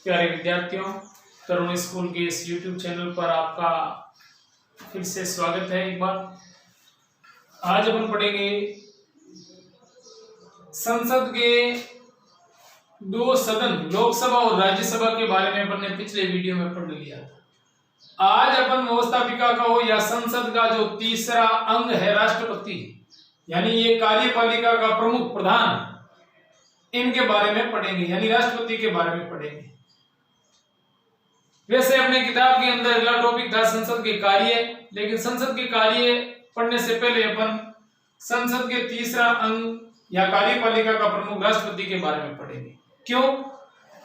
प्यारे विद्यार्थियों, तरुण स्कूल के इस YouTube चैनल पर आपका फिर से स्वागत है। एक बार आज अपन पढ़ेंगे संसद के दो सदन, लोकसभा और राज्यसभा के बारे में। अपन ने पिछले वीडियो में पढ़ लिया था। आज अपन व्यवस्थापिका का हो या संसद का जो तीसरा अंग है राष्ट्रपति, यानी ये कार्यपालिका का प्रमुख प्रधान, इनके बारे में पढ़ेंगे, यानी राष्ट्रपति के बारे में पढ़ेंगे। वैसे अपने किताब के अंदर अगला टॉपिक था संसद के कार्य, लेकिन संसद के कार्य पढ़ने से पहले अपन संसद के तीसरा अंग या कार्यपालिका का प्रमुख राष्ट्रपति के बारे में पढ़ेंगे। क्यों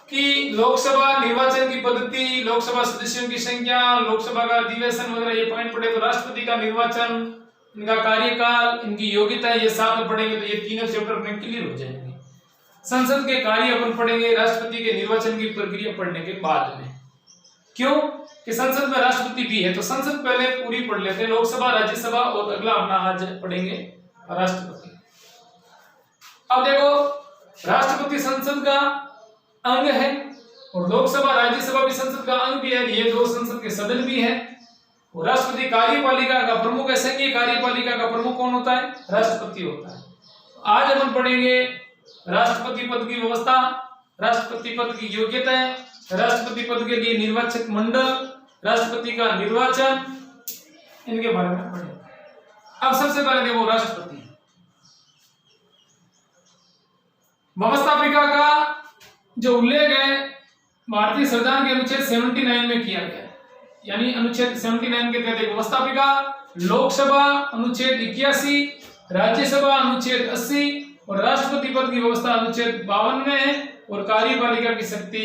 कि लोकसभा निर्वाचन की पद्धति, लोकसभा सदस्यों की संख्या, लोकसभा का अधिवेशन वगैरह ये पॉइंट पढ़े तो राष्ट्रपति का निर्वाचन, इनका कार्यकाल, इनकी योग्यता, ये साथ में पढ़ेंगे तो ये तीनों चैप्टर अपने क्लियर हो जाएंगे। संसद के कार्य अपन पढ़ेंगे राष्ट्रपति के निर्वाचन की प्रक्रिया पढ़ने के बाद में। क्यों कि संसद में राष्ट्रपति भी है, तो संसद पहले पूरी पढ़ लेते हैं, लोकसभा, राज्यसभा, और अगला अपना आज पढ़ेंगे राष्ट्रपति। अब देखो, राष्ट्रपति संसद का अंग है और लोकसभा, राज्यसभा भी संसद का अंग भी है, ये दो संसद के सदन भी है। और राष्ट्रपति कार्यपालिका का प्रमुख है। संघीय कार्यपालिका का प्रमुख कौन होता है? राष्ट्रपति होता है। आज अपन पढ़ेंगे राष्ट्रपति पद की व्यवस्था, राष्ट्रपति पद की योग्यताएं, राष्ट्रपति पद के लिए निर्वाचक मंडल, राष्ट्रपति का निर्वाचन, इनके बारे में पढ़ेंगे। अब सबसे पहले देखो राष्ट्रपति। व्यवस्थापिका का जो उल्लेख है भारतीय संविधान के अनुच्छेद 79 में किया गया है, यानी अनुच्छेद 79 के तहत व्यवस्थापिका लोकसभा अनुच्छेद 81, राज्यसभा अनुच्छेद 80 और राष्ट्रपति पद की व्यवस्था अनुच्छेद 52 में है। और कार्यपालिका की शक्ति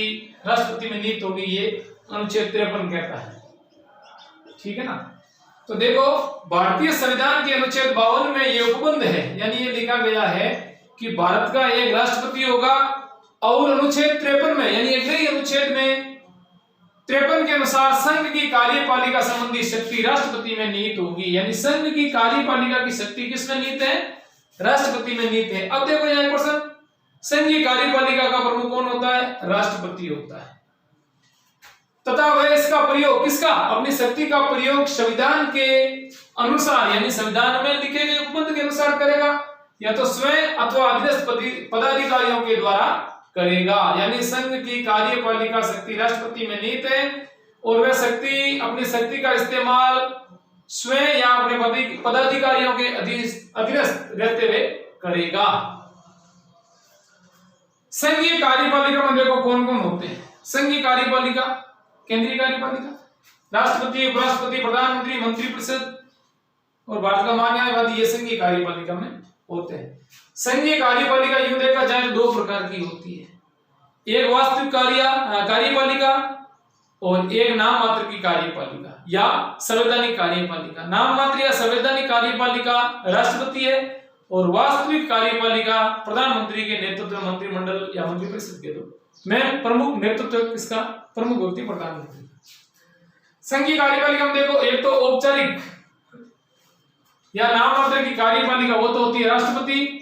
राष्ट्रपति में नियुक्त होगी, ये अनुच्छेद 53 कहता है। ठीक है ना। तो देखो, भारतीय संविधान के अनुच्छेद 52 में ये उपबंध है, यानी ये लिखा गया है कि भारत का एक राष्ट्रपति होगा। और अनुच्छेद 53 में, यानी अगले अनुच्छेद में 53 के अनुसार संघ की कार्यपालिका संबंधी शक्ति राष्ट्रपति में निहित होगी, यानी संघ की कार्यपालिका की शक्ति किसमें निहित है? राष्ट्रपति में निहित है। अब देखो यहाँ क्वेश्चन, संघीय कार्यपालिका का प्रमुख कौन होता है? राष्ट्रपति होता है। तथा वह इसका प्रयोग किसका? अपनी शक्ति का प्रयोग संविधान के अनुसार, यानी संविधान में लिखे गए उपबंध के अनुसार करेगा, या तो स्वयं अथवा अधीनस्थ पदाधिकारियों के द्वारा करेगा। यानी संघ की कार्यपालिका शक्ति राष्ट्रपति में निहित है और वह शक्ति, अपनी शक्ति का इस्तेमाल स्वयं या अपने पदाधिकारियों के अधीनस्थ रहते हुए करेगा। संघीय कार्यपालिका में देखो कौन कौन होते हैं। संघीय कार्यपालिका, केंद्रीय कार्यपालिका, राष्ट्रपति, उपराष्ट्रपति, प्रधानमंत्री, मंत्रिपरिषद और भारत का महान्यायवादी, ये संघीय कार्यपालिका में होते हैं। संघीय कार्यपालिका यूं देखा जाए दो प्रकार की होती है, एक वास्तविक कार्यपालिका और एक नाम मात्र की कार्यपालिका या संवैधानिक कार्यपालिका। नाम मात्र या संवैधानिक कार्यपालिका राष्ट्रपति है और वास्तविक कार्यपालिका प्रधानमंत्री के नेतृत्व में मंत्रिमंडल या मंत्रिपरिषद के दो में प्रमुख नेतृत्व किसका? प्रमुख होती है प्रधानमंत्री। संघीय कार्यपालिका में देखो, एक तो औपचारिक या नाम मात्र की कार्यपालिका, वो तो होती है राष्ट्रपति,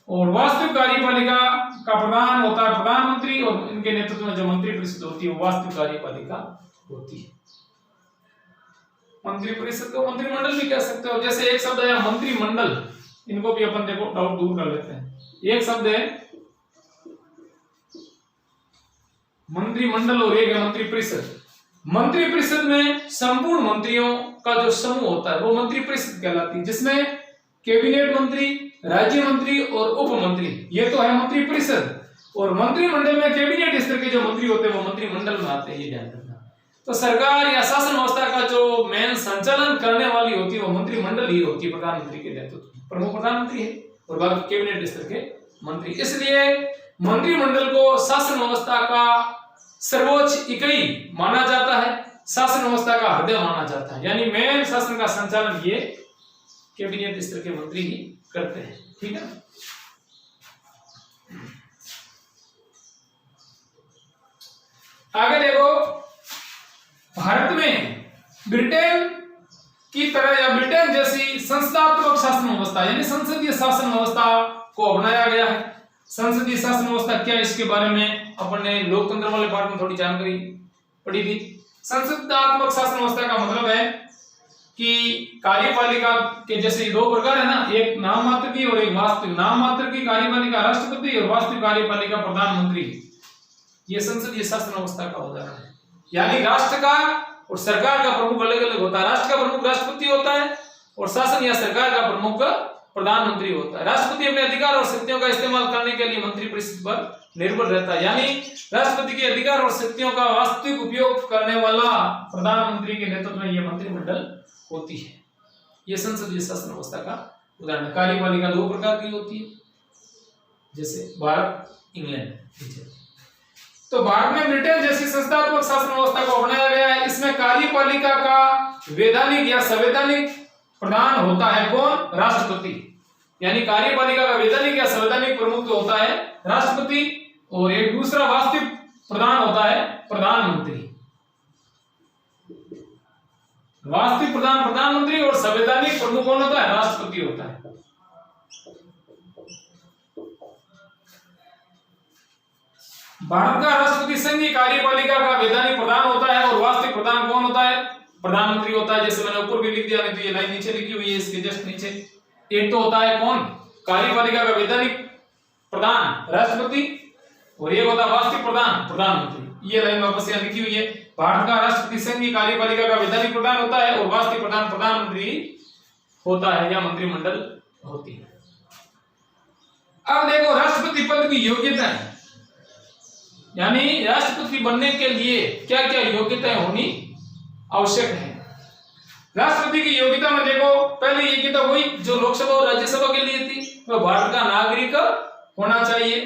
और वास्तविक कार्यपालिका का प्रधान होता है प्रधानमंत्री और इनके नेतृत्व में जो मंत्रिपरिषद होती है वो वास्तविक कार्यपालिका होती है। मंत्रिपरिषद को मंत्रिमंडल भी कह सकते हो। जैसे एक शब्द है मंत्रिमंडल, इनको भी अपन देखो डाउट दूर कर लेते हैं। एक शब्द है मंत्रिमंडल और एक है मंत्रिपरिषद। मंत्रिपरिषद में संपूर्ण मंत्रियों का जो समूह होता है वो मंत्रिपरिषद कहलाती है, जिसमें कैबिनेट मंत्री, राज्य मंत्री और उप मंत्री, ये तो है मंत्रिपरिषद। और मंत्रिमंडल में कैबिनेट स्तर के जो मंत्री होते हैं वो मंत्रिमंडल में आते हैं, ये ध्यान रखना। तो सरकार या शासन व्यवस्था का जो मेन संचालन करने वाली होती है वो मंत्रिमंडल ही होती है, प्रधानमंत्री के नेतृत्व। प्रमुख प्रधानमंत्री है और बाकी कैबिनेट स्तर के मंत्री। इसलिए मंत्रिमंडल को शासन व्यवस्था का सर्वोच्च इकाई माना जाता है, शासन व्यवस्था का हृदय माना जाता है, यानी मेन शासन का संचालन ये कैबिनेट स्तर के मंत्री ही करते हैं। ठीक है। आगे देखो, भारत में ब्रिटेन की तरह या ब्रिटेन जैसी संस्थात्मक शासन व्यवस्था, यानी संसदीय शासन व्यवस्था को अपनाया गया है। संसदीय शासन व्यवस्था क्या है, इसके बारे में अपन ने लोकतंत्र वाले पार्ट में थोड़ी जानकारी पढ़ी थी। संसदीयात्मक शासन व्यवस्था का मतलब है कि कार्यपालिका के जैसे दो प्रकार है ना, एक नाम मात्र की और एक वास्तविक। नाम मात्र की कार्यपालिका राष्ट्रपति और वास्तविक कार्यपालिका प्रधानमंत्री, ये संसदीय शासन व्यवस्था का उदाहरण है। यानी राष्ट्र का और सरकार का प्रमुख अलग अलग होता है। राष्ट्र का प्रमुख राष्ट्रपति होता है और शासन या सरकार का प्रमुख प्रधानमंत्री होता है। राष्ट्रपति अपने अधिकार और शक्तियों का इस्तेमाल करने के लिए मंत्रिपरिषद पर निर्भर रहता है। यानी राष्ट्रपति के अधिकार और शक्तियों का वास्तविक उपयोग करने वाला प्रधानमंत्री के नेतृत्व में यह मंत्रिमंडल होती है। यह संसदीय शासन व्यवस्था का उदाहरण है। कार्यपालिका दो प्रकार की होती है, जैसे भारत, इंग्लैंड। तो भारत में ब्रिटेन जैसी संस्थात्मक शासन व्यवस्था को अपनाया गया है। इसमें कार्यपालिका का वैधानिक या संवैधानिक प्रधान होता है कौन? राष्ट्रपति। यानी कार्यपालिका का वैधानिक या संवैधानिक प्रमुख जो होता है राष्ट्रपति, और एक दूसरा वास्तविक प्रधान होता है प्रधानमंत्री। वास्तविक प्रधान प्रधानमंत्री और संवैधानिक प्रमुख कौन होता है? राष्ट्रपति होता है। भारत का राष्ट्रपति संघीय कार्यपालिका का वैधानिक प्रधान होता है और वास्तविक प्रधान कौन होता है? प्रधानमंत्री होता है। जैसे मैंने ऊपर भी लिख दिया, नहीं तो ये लाइन नीचे लिखी हुई है इसके जस्ट नीचे। एक तो होता है कौन? कार्यपालिका का वैधानिक प्रधान राष्ट्रपति, और एक होता है वास्तविक प्रधान प्रधानमंत्री। ये लाइन वापस यहाँ लिखी हुई है। भारत का राष्ट्रपति संघीय कार्यपालिका का वैधानिक प्रधान होता है और वास्तविक प्रधान प्रधानमंत्री होता है या मंत्रिमंडल होती है। अब देखो राष्ट्रपति पद की योग्यता है, यानी राष्ट्रपति बनने के लिए क्या क्या योग्यताएं होनी आवश्यक है। राष्ट्रपति की योग्यता में देखो, पहले योग्यता वही जो लोकसभा और राज्यसभा के लिए थी, वह भारत का नागरिक होना चाहिए।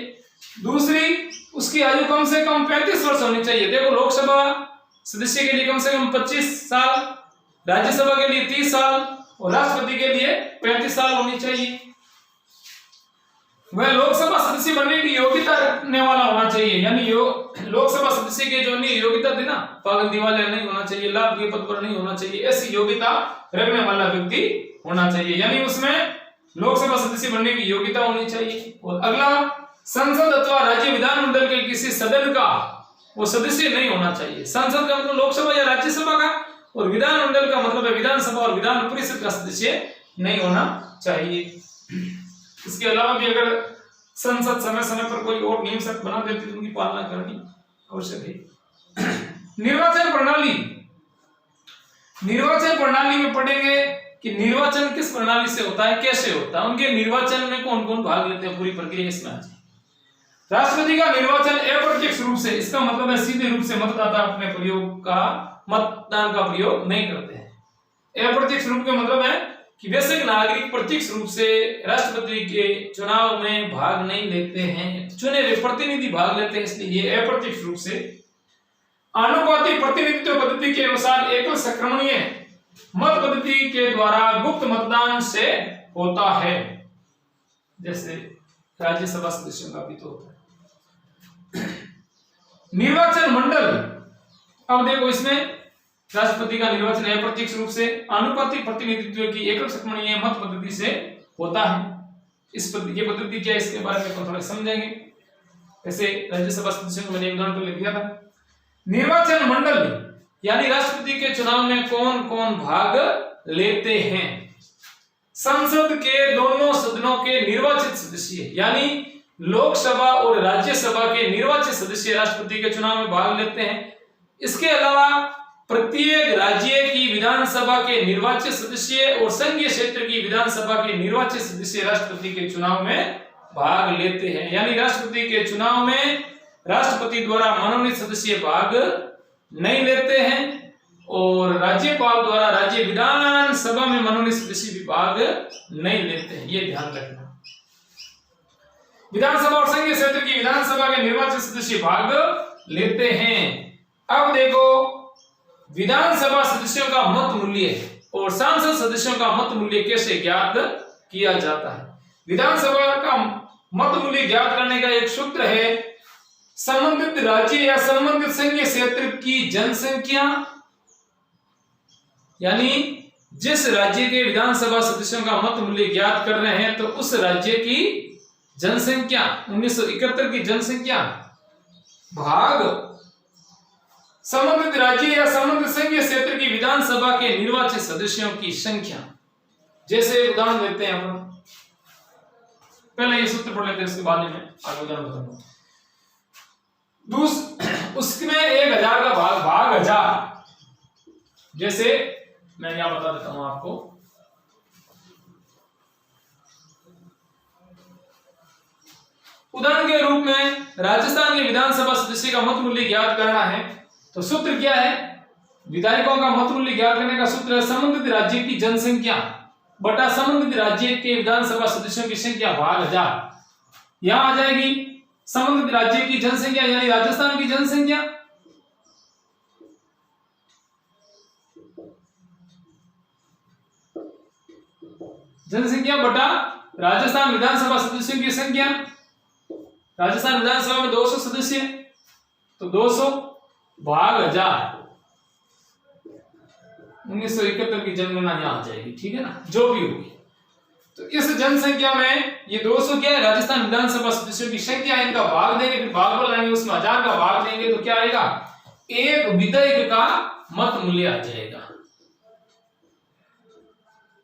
दूसरी, उसकी आयु कम से कम 35 वर्ष होनी चाहिए। देखो लोकसभा सदस्य के लिए कम से कम 25 साल, राज्यसभा के लिए 30 साल और राष्ट्रपति के लिए 35 साल होनी चाहिए। वह लोकसभा सदस्य बनने की योग्यता रखने वाला होना चाहिए। यानी लोकसभा सदस्य के जो योग्यता थी ना, पागल दिवालिया नहीं होना चाहिए, लाभ के पद पर नहीं होना चाहिए, ऐसी योग्यता रखने वाला व्यक्ति होना चाहिए। यानी उसमें लोकसभा सदस्य बनने की योग्यता होनी चाहिए। और अगला, संसद अथवा राज्य विधानमंडल के किसी सदन का वो सदस्य नहीं होना चाहिए। संसद का मतलब लोकसभा या राज्यसभा का, और विधानमंडल का मतलब है विधानसभा और विधान परिषद का सदस्य नहीं होना चाहिए। इसके अलावा भी अगर संसद समय समय पर कोई और नियम शर्त बना देती है तो उनकी पालना करनी आवश्यक है। निर्वाचन प्रणाली, निर्वाचन प्रणाली में पढ़ेंगे कि निर्वाचन किस प्रणाली से होता है, कैसे होता है, उनके निर्वाचन में कौन कौन भाग लेते हैं, पूरी प्रक्रिया इसमें आ जाए। राष्ट्रपति का निर्वाचन अप्रत्यक्ष रूप से, इसका मतलब है सीधे रूप से मतदाता अपने प्रयोग का मतदान का प्रयोग नहीं करते हैं। अप्रत्यक्ष रूप का मतलब है कि वैसे नागरिक प्रत्यक्ष रूप से राष्ट्रपति के चुनाव में भाग नहीं लेते हैं, चुने हुए प्रतिनिधि भाग लेते हैं, इसलिए ये अप्रत्यक्ष रूप से। आनुपातिक प्रतिनिधित्व पद्धति के अनुसार एकल संक्रमणीय मत पद्धति के द्वारा गुप्त मतदान से होता है, जैसे राज्यसभा सदस्यों का भी तो होता है। निर्वाचन मंडल, अब देखो इसमें राष्ट्रपति का निर्वाचन अप्रत्यक्ष रूप से आनुपातिक प्रतिनिधित्व की एकल संक्रमणीय मत पद्धति से होता है। इस पद्धति, ये पद्धति क्या है इसके बारे में थोड़ा समझेंगे। ऐसे राज्यसभा सदस्यों को मैंने उदाहरण लिख दिया था। निर्वाचन मंडल यानी राष्ट्रपति के चुनाव में कौन कौन भाग लेते हैं? संसद के दोनों सदनों के निर्वाचित सदस्य, यानी लोकसभा और राज्यसभा के निर्वाचित सदस्य राष्ट्रपति के चुनाव में भाग लेते हैं। इसके अलावा प्रत्येक राज्य की विधानसभा के निर्वाचित सदस्य और संघीय क्षेत्र की विधानसभा के निर्वाचित सदस्य राष्ट्रपति के चुनाव में भाग लेते हैं। यानी राष्ट्रपति के चुनाव में राष्ट्रपति द्वारा मनोनीत सदस्य भाग नहीं लेते हैं और राज्यपाल द्वारा राज्य विधानसभा में मनोनीत सदस्य भी भाग नहीं लेते हैं, ये ध्यान रखना। विधानसभा और संघीय क्षेत्र की विधानसभा के निर्वाचित सदस्य भाग लेते हैं। अब देखो विधानसभा सदस्यों का मत मूल्य और सांसद सदस्यों का मत मूल्य कैसे ज्ञात किया जाता है? विधानसभा का मत मूल्य ज्ञात करने का एक सूत्र है, संबंधित राज्य या संबंधित संघीय क्षेत्र की जनसंख्या, यानी जिस राज्य के विधानसभा सदस्यों का मत मूल्य ज्ञात कर रहे हैं तो उस राज्य की जनसंख्या 1971 की जनसंख्या भाग संबंधित राज्य या संबंधित संघीय क्षेत्र की विधानसभा के निर्वाचित सदस्यों की संख्या। जैसे उदाहरण देते हैं हम, पहले ये सूत्र पढ़ लेते हैं, उसके बाद में आगे उदाहरण बताऊंगा। उसमें 1000 का भाग 1000, जैसे मैं यहां बता देता हूं आपको। उदाहरण के रूप में राजस्थान के विधानसभा सदस्य का मत मूल्य ज्ञात करना है, तो सूत्र क्या है? विधायकों का मत मूल्य ज्ञात करने का सूत्र है संबंधित राज्य की जनसंख्या बटा संबंधित राज्य के विधानसभा सदस्यों की संख्या भाग 1000। यहां आ जाएगी संबंधित राज्य की जनसंख्या यानी राजस्थान की जनसंख्या, बटा राजस्थान विधानसभा सदस्यों की संख्या। राजस्थान विधानसभा में 200 सदस्य, तो 200 भाग 1000। 1971 की जनगणना यहां आ जाएगी, ठीक है ना, जो भी होगी। तो इस जनसंख्या में ये 200 क्या है? राजस्थान विधानसभा सदस्यों की संख्या, इनका भाग देंगे, फिर भाग लाएंगे, उसमें 1000 का भाग देंगे, तो क्या आएगा? एक विधायक का मत मूल्य आ जाएगा।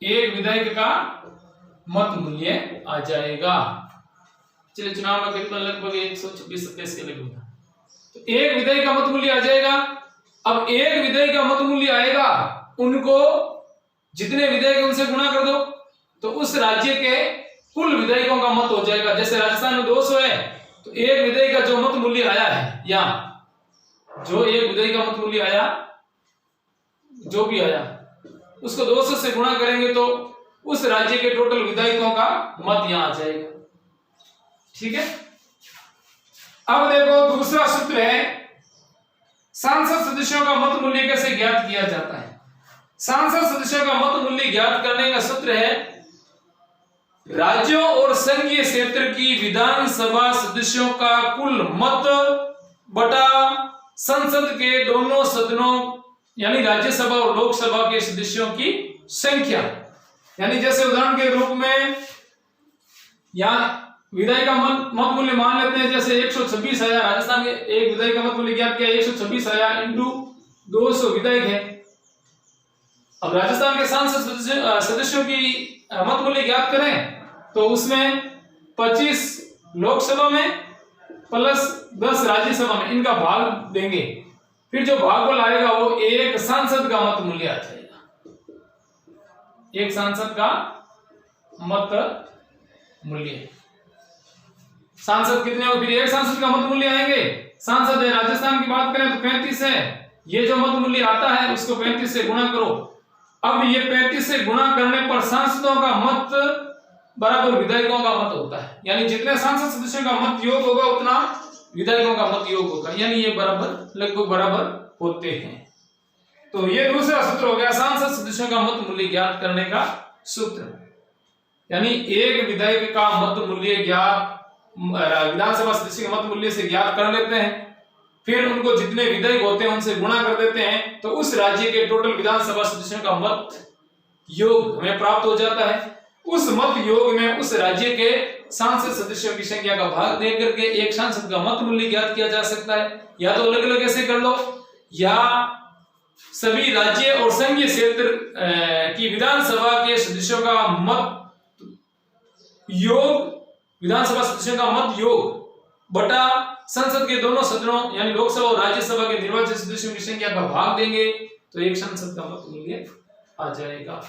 एक विधायक का मत मूल्य आ जाएगा। चलिए, चुनाव में कितना लगभग 126-27 के लगभग, तो एक विधायक का मत मूल्य आ जाएगा। अब एक विधायक का मत मूल्य आएगा, उनको जितने विधायक उनसे गुणा कर दो, तो उस राज्य के कुल विधायकों का मत हो जाएगा। जैसे राजस्थान में 200 है, तो एक विधायक का जो मत मूल्य आया है, या जो एक विधायक का मत मूल्य आया, जो भी आया, उसको 200 से गुणा करेंगे तो उस राज्य के टोटल विधायकों का मत यहां आ जाएगा, ठीक है। अब देखो, दूसरा सूत्र है सांसद सदस्यों का मत मूल्य कैसे ज्ञात किया जाता है। सांसद सदस्यों का मत मूल्य ज्ञात करने का सूत्र है राज्यों और संघीय क्षेत्र की विधानसभा सदस्यों का कुल मत बटा संसद के दोनों सदनों यानी राज्यसभा और लोकसभा के सदस्यों की संख्या। यानी जैसे उदाहरण के रूप में यहां विधायक का मत मूल्य मान लेते हैं, जैसे 126,000 राजस्थान के एक विधायक का मत मूल्य ज्ञात किया, 126,000 इंटू 200 विधायक है। अब राजस्थान के सांसद सदस्यों की मत मूल्य ज्ञात करें तो उसमें 25 लोकसभा में प्लस 10 राज्यसभा में, इनका भाग देंगे, फिर जो भागफल आएगा वो एक सांसद का मत मूल्य आ जाएगा। एक सांसद का मत मूल्य, सांसद कितने हो, फिर एक सांसद का मत मूल्य आएंगे। सांसद है, राजस्थान की बात करें तो 35 है, ये जो मत मूल्य आता है उसको 35 से गुणा करो। अब ये 35 से गुणा करने पर सांसदों का मत बराबर विधायकों का मत होता है, यानी जितने सांसद सदस्यों का मत योग होगा उतना विधायकों का मत योग होगा, यानी ये बराबर लगभग बराबर होते हैं। तो ये दूसरा सूत्र हो गया सांसद सदस्यों का मत मूल्य ज्ञात करने का सूत्र। यानी एक विधायक का मत मूल्य ज्ञात विधानसभा सदस्य के मत मूल्य से ज्ञात कर लेते हैं, फिर उनको जितने विधायक होते हैं उनसे गुणा कर देते हैं, तो उस राज्य के टोटल विधानसभा सदस्यों का मत योग हमें प्राप्त हो जाता है। उस मत योग में उस राज्य के सांसद सदस्यों की संख्या का भाग दे करके एक सांसद का मत मूल्य ज्ञात किया जा सकता है। या तो अलग अलग ऐसे कर लो, या सभी राज्य और संघीय क्षेत्र की विधानसभा के सदस्यों का मत योग, विधानसभा सदस्यों का मत योग बटा संसद के दोनों सदनों यानी लोकसभा और राज्यसभा के निर्वाचित सदस्यों की संख्या का भाग देंगे, तो एक सांसद का मत मूल्य आ जाएगा।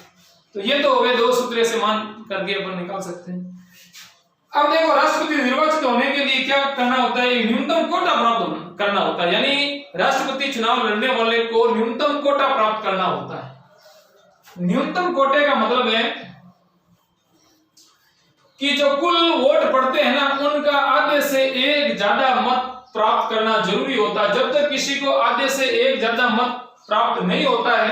तो ये तो हो गए दो सूत्र, से मान करके अपन निकाल सकते हैं। अब देखो, राष्ट्रपति निर्वाचित होने के लिए क्या करना होता है? न्यूनतम कोटा प्राप्त करना होता है, यानी राष्ट्रपति चुनाव लड़ने वाले को न्यूनतम कोटा प्राप्त करना होता है। न्यूनतम कोटे का मतलब है कि जो कुल वोट पड़ते हैं ना, उनका आधे से एक ज्यादा मत प्राप्त करना जरूरी होता है। जब तक किसी को आधे से एक ज्यादा मत प्राप्त नहीं होता है,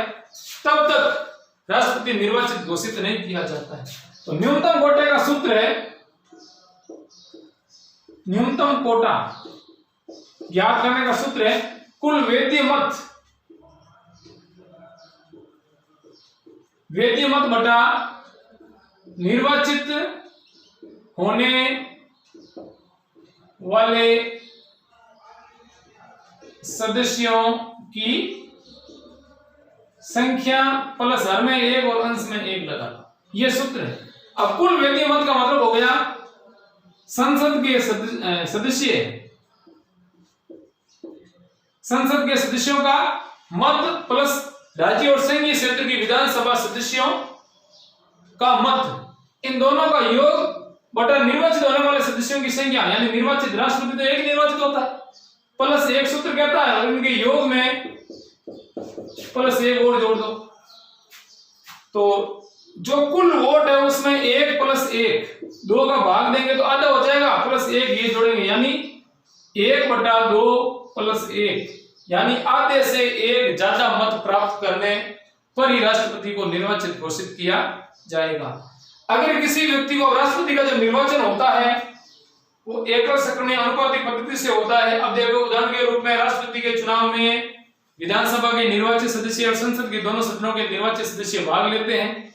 तब तक राष्ट्रपति निर्वाचित घोषित नहीं किया जाता है। तो न्यूनतम कोटे का सूत्र है, न्यूनतम कोटा ज्ञात करने का सूत्र है कुल वैध मत बटा निर्वाचित होने वाले सदस्यों की संख्या प्लस हर में 1 और अंश में 1 लगा, ये सूत्र है। अब कुल व्यक्ति मत का मतलब हो गया संसद के सदस्यों का मत प्लस राज्य और संघीय क्षेत्र की विधानसभा सदस्यों का मत, इन दोनों का योग बटा निर्वाचित होने वाले सदस्यों की संख्या, यानी निर्वाचित राष्ट्रपति तो एक निर्वाचित होता है, प्लस एक सूत्र कहता है इनके योग में प्लस 1 और जोड़ दो, तो जो कुल वोट है उसमें 1 प्लस 1 2 का भाग देंगे तो आधा हो जाएगा, प्लस 1 ये जोड़ेंगे, यानी 1/2 प्लस 1, यानी आधे से 1 ज्यादा मत प्राप्त करने पर ही राष्ट्रपति को निर्वाचित घोषित किया जाएगा। अगर किसी व्यक्ति को राष्ट्रपति का जो निर्वाचन होता है वो एकल सक्रिय अनुपातिक पद्धति से होता है। अब देखो उदाहरण के रूप में राष्ट्रपति के चुनाव में विधानसभा के निर्वाचित सदस्य और संसद के दोनों सदनों के निर्वाचित सदस्य भाग लेते हैं।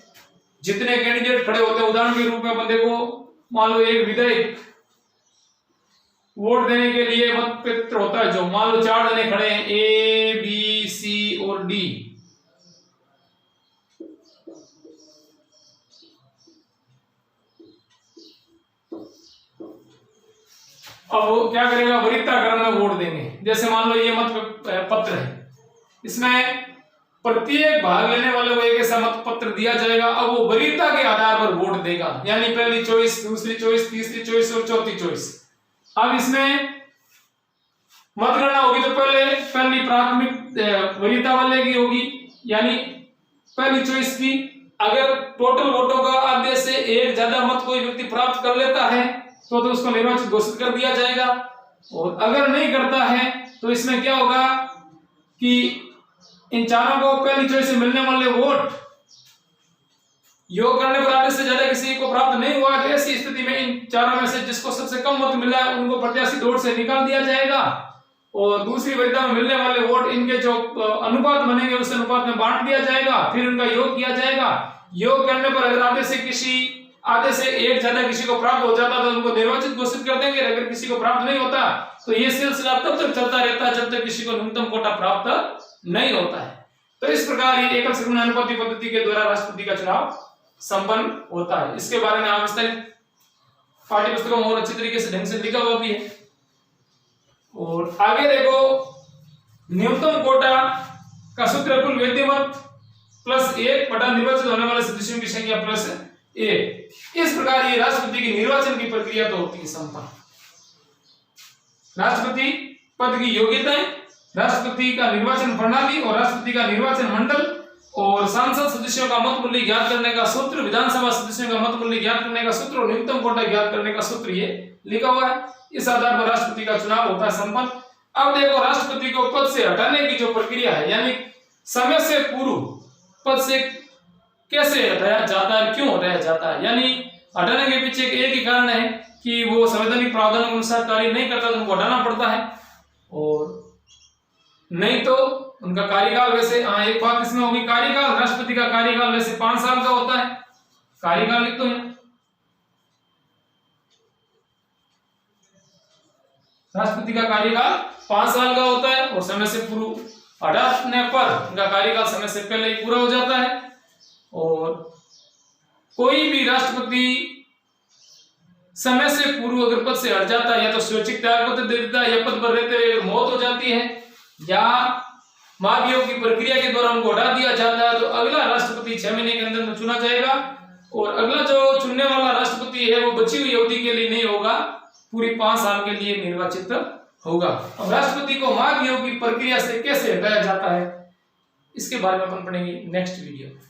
जितने कैंडिडेट खड़े होते हैं, उदाहरण के रूप में अपन देखो, मान लो एक विधायक वोट देने के लिए मत पत्र होता है, जो मान लो 4 जने खड़े हैं, A, B, C और D। अब वो क्या करेगा, वरीयता क्रम में वोट देंगे। जैसे मान लो ये मत पत्र है, इसमें प्रत्येक भाग लेने वाले को एक ऐसा मत पत्र दिया जाएगा। अब वो वरीयता के आधार पर वोट देगा, यानी पहली चॉइस, दूसरी चॉइस, तीसरी चॉइस और चौथी चॉइस। अब इसमें मतगणना होगी तो पहली प्राथमिक वरीयता वाले की होगी, यानी पहली चॉइस की। अगर टोटल वोटों का आधे से 1 ज्यादा मत कोई व्यक्ति प्राप्त कर लेता है तो उसको निर्वाचित घोषित कर दिया जाएगा, और अगर नहीं करता है तो इसमें क्या होगा कि इन चारों को पहली चॉइस से मिलने वाले वोट योग करने पर आधे से ज्यादा किसी को प्राप्त नहीं हुआ, तो ऐसी स्थिति में इन चारों में से जिसको सबसे कम मत मिला है उनको प्रत्याशी दौड़ से निकाल दिया जाएगा, और दूसरी वरीयता में मिलने वाले वोट इनके जो अनुपात बनेंगे उस अनुपात में बांट दिया जाएगा, फिर उनका योग किया जाएगा। योग करने पर अगर आधे से 1 ज्यादा किसी को प्राप्त हो जाता तो उनको निर्वाचित घोषित कर देंगे। अगर किसी को प्राप्त नहीं होता तो ये सिलसिला तब तक चलता रहता है जब तक किसी को न्यूनतम कोटा प्राप्त नहीं होता है। तो इस प्रकार ये एकल सक्रिय अनुपातिक पद्धति के द्वारा राष्ट्रपति का चुनाव संपन्न होता है। इसके बारे में आप विस्तारित पाठ्य पुस्तकों में और अच्छी तरीके से ढंग से लिखा हुआ भी है। और आगे देखो, न्यूनतम कोटा का सूत्र कुल व्यक्ति मत प्लस 1 बटा निर्वाचित होने वाले सदस्यों की संख्या प्लस 1। इस प्रकार ये राष्ट्रपति की निर्वाचन की प्रक्रिया तो होती है संपन्न। राष्ट्रपति पद की योग्यताएं, राष्ट्रपति का निर्वाचन प्रणाली और राष्ट्रपति का निर्वाचन मंडल और सांसद सदस्यों का मत मूल्य ज्ञात करने का सूत्र, विधानसभा सदस्यों का मत मूल्य ज्ञात करने का सूत्र और न्यूनतम कोटा ज्ञात करने का सूत्र ये लिखा हुआ है। इस आधार पर राष्ट्रपति का चुनाव होता है संपन्न। अब देखो, राष्ट्रपति को पद से हटाने की जो प्रक्रिया है, यानी समय से पूर्व पद से कैसे हटाया जाता है, क्यों हटाया जाता है, यानी हटाने के पीछे एक ही कारण है कि वो संवैधानिक प्रावधानों के अनुसार कार्य नहीं करता तो उनको हटाना पड़ता है, और नहीं तो उनका कार्यकाल वैसे, हाँ एक बात इसमें होगी, कार्यकाल, राष्ट्रपति का कार्यकाल वैसे 5 साल का होता है। कार्यकाल लिख दो यहाँ, राष्ट्रपति का कार्यकाल 5 साल का होता है और समय से पूर्व हटाने पर उनका कार्यकाल समय से पहले ही पूरा हो जाता है। और कोई भी राष्ट्रपति समय से पूर्व अगर पद से हट जाता है, या तो स्वैच्छिक त्याग पत्र दे देता है, या पद पर रहते हुए मौत हो जाती है, या महाभियोग की प्रक्रिया के दौरान उनको हटा दिया जाता है, तो अगला राष्ट्रपति 6 महीने के अंदर चुना जाएगा। और अगला जो चुनने वाला राष्ट्रपति है वो बची हुई अवधि के लिए नहीं होगा, पूरी 5 साल के लिए निर्वाचित होगा। अब राष्ट्रपति को महाभियोग की प्रक्रिया से कैसे हटाया जाता है इसके बारे में अपन पढ़ेंगे नेक्स्ट वीडियो में।